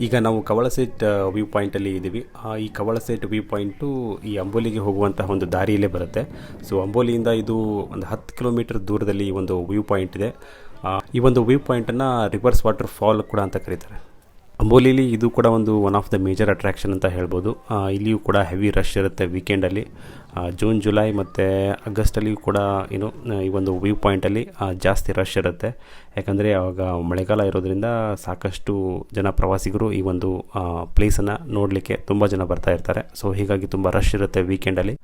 ಈಗ ನಾವು ಕವಳಸೆಟ್ ವ್ಯೂ ಪಾಯಿಂಟಲ್ಲಿ ಇದ್ದೀವಿ. ಈ ಕವಳಸೆಟ್ ವ್ಯೂ ಪಾಯಿಂಟು ಈ ಅಂಬೋಲಿಗೆ ಹೋಗುವಂತಹ ಒಂದು ದಾರಿಯಲ್ಲೇ ಬರುತ್ತೆ. ಸೊ ಅಂಬೋಲಿಯಿಂದ ಇದು ಒಂದು 10 ಕಿಲೋಮೀಟರ್ ದೂರದಲ್ಲಿ ಈ ಒಂದು ವ್ಯೂ ಪಾಯಿಂಟ್ ಇದೆ. ಈ ಒಂದು ವ್ಯೂ ಪಾಯಿಂಟನ್ನು ರಿವರ್ಸ್ ವಾಟರ್ ಫಾಲ್ ಕೂಡ ಅಂತ ಕರೀತಾರೆ. ಅಂಬೋಲಿಲಿ ಇದು ಕೂಡ one of the major attraction ಅಂತ ಹೇಳ್ಬೋದು. ಇಲ್ಲಿಯೂ ಕೂಡ ಹೆವಿ ರಶ್ ಇರುತ್ತೆ ವೀಕೆಂಡಲ್ಲಿ. ಜೂನ್ ಜುಲೈ ಮತ್ತು ಆಗಸ್ಟಲ್ಲಿಯೂ ಕೂಡ ಈ ಒಂದು ವ್ಯೂ ಪಾಯಿಂಟಲ್ಲಿ ಜಾಸ್ತಿ ರಶ್ ಇರುತ್ತೆ. ಯಾಕಂದರೆ ಆವಾಗ ಮಳೆಗಾಲ ಇರೋದ್ರಿಂದ ಸಾಕಷ್ಟು ಜನ ಪ್ರವಾಸಿಗರು ಈ ಒಂದು ಪ್ಲೇಸನ್ನು ನೋಡಲಿಕ್ಕೆ ತುಂಬ ಜನ ಬರ್ತಾ ಇರ್ತಾರೆ. ಸೊ ಹೀಗಾಗಿ ತುಂಬ ರಶ್ ಇರುತ್ತೆ ವೀಕೆಂಡಲ್ಲಿ.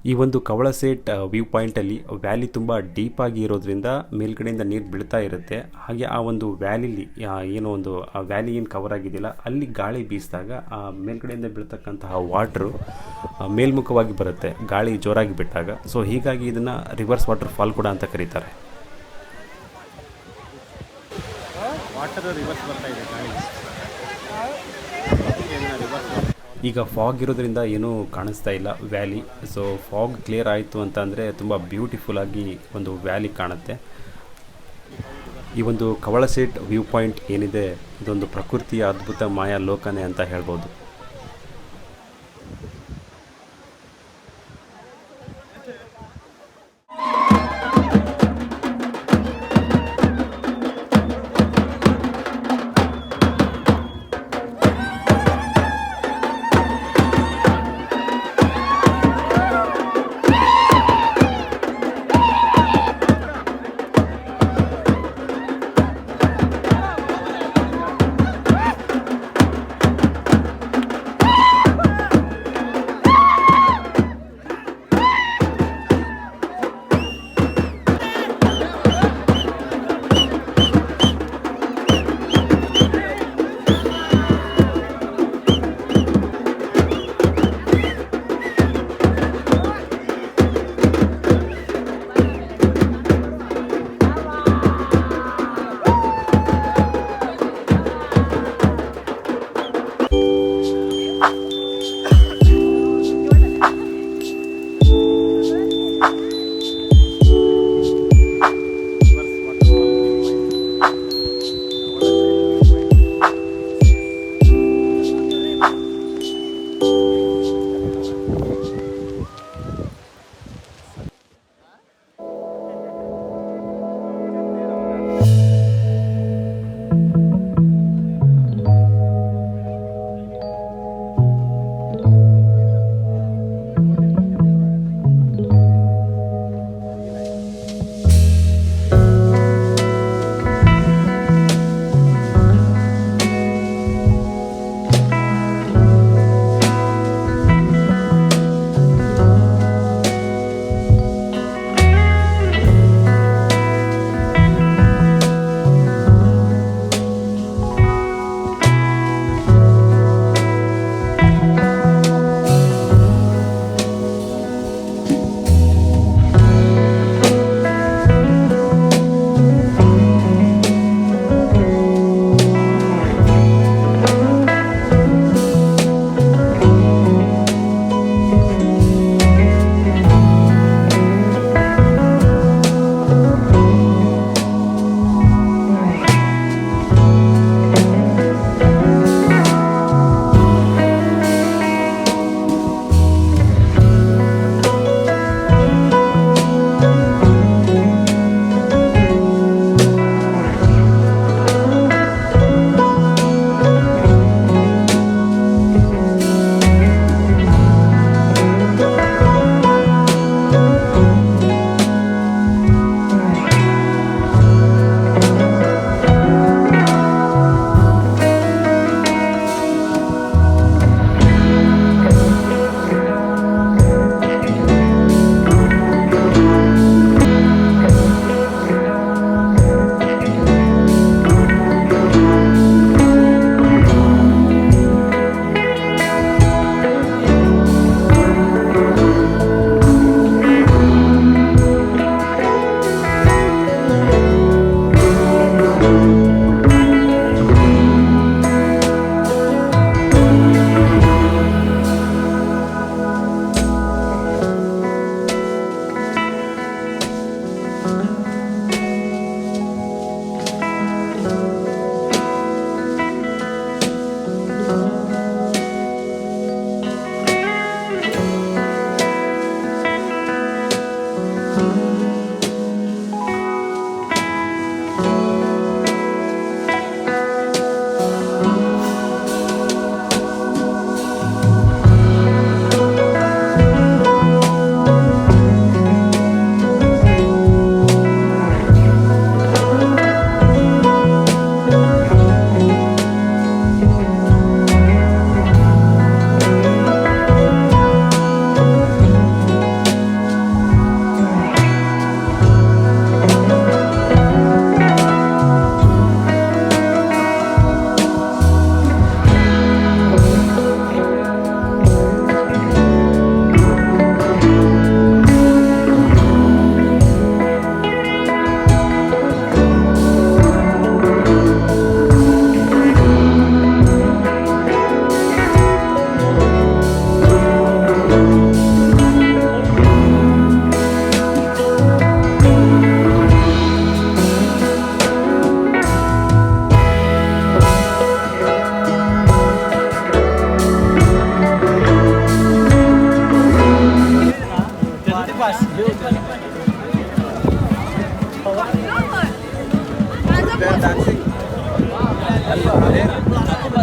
ಈ ಒಂದು ಕವಳಸೆಟ್ ವ್ಯೂ ಪಾಯಿಂಟಲ್ಲಿ ವ್ಯಾಲಿ ತುಂಬ ಡೀಪಾಗಿ ಇರೋದ್ರಿಂದ ಮೇಲ್ಗಡೆಯಿಂದ ನೀರು ಬೀಳ್ತಾ ಇರುತ್ತೆ. ಹಾಗೆ ಆ ಒಂದು ವ್ಯಾಲಿಲಿ ಆ ವ್ಯಾಲಿ ಏನು ಕವರ್ ಆಗಿದೆಯಲ್ಲ, ಅಲ್ಲಿ ಗಾಳಿ ಬೀಸಿದಾಗ ಆ ಮೇಲ್ಗಡೆಯಿಂದ ಬೀಳ್ತಕ್ಕಂತಹ ವಾಟ್ರು ಮೇಲ್ಮುಖವಾಗಿ ಬರುತ್ತೆ ಗಾಳಿ ಜೋರಾಗಿ ಬಿಟ್ಟಾಗ. ಸೊ ಹೀಗಾಗಿ ಇದನ್ನು ರಿವರ್ಸ್ ವಾಟರ್ ಫಾಲ್ ಕೂಡ ಅಂತ ಕರೀತಾರೆ. ವಾಟರ್ ರಿವರ್ಸ್ ಬರ್ತಾ ಇದೆ ಗಾಳಿ. ಈಗ ಫಾಗ್ ಇರೋದ್ರಿಂದ ಏನೂ ಕಾಣಿಸ್ತಾ ಇಲ್ಲ ವ್ಯಾಲಿ. ಸೊ ಫಾಗ್ ಕ್ಲಿಯರ್ ಆಯಿತು ಅಂತ ಅಂದರೆ ತುಂಬ ಬ್ಯೂಟಿಫುಲ್ಲಾಗಿ ಒಂದು ವ್ಯಾಲಿ ಕಾಣುತ್ತೆ. ಈ ಒಂದು ಕವಳಸೆಟ್ ವ್ಯೂ ಪಾಯಿಂಟ್ ಏನಿದೆ, ಇದೊಂದು ಪ್ರಕೃತಿಯ ಅದ್ಭುತ ಮಾಯಾ ಲೋಕನೇ ಅಂತ ಹೇಳ್ಬೋದು.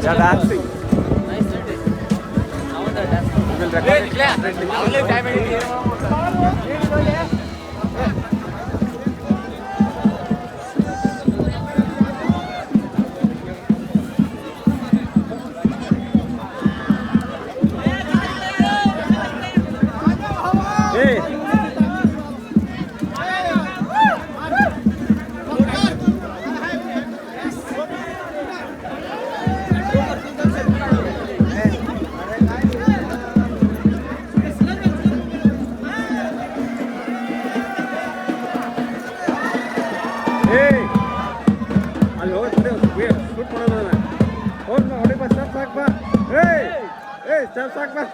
They are dancing. We will record it separately. Hey. Hey. ಅಲ್ಲಿ ಹೋಗ್ತದೆ ಶೂಟ್ ಮಾಡೋಣ ಹೋಗಿ ಹೊಡಿ ಬಾ ಸ್ಟೆಪ್ ಹಾಕ್ಬಾ ಏಯ್ ಸ್ಟೆಪ್ ಹಾಕ್ಬಾ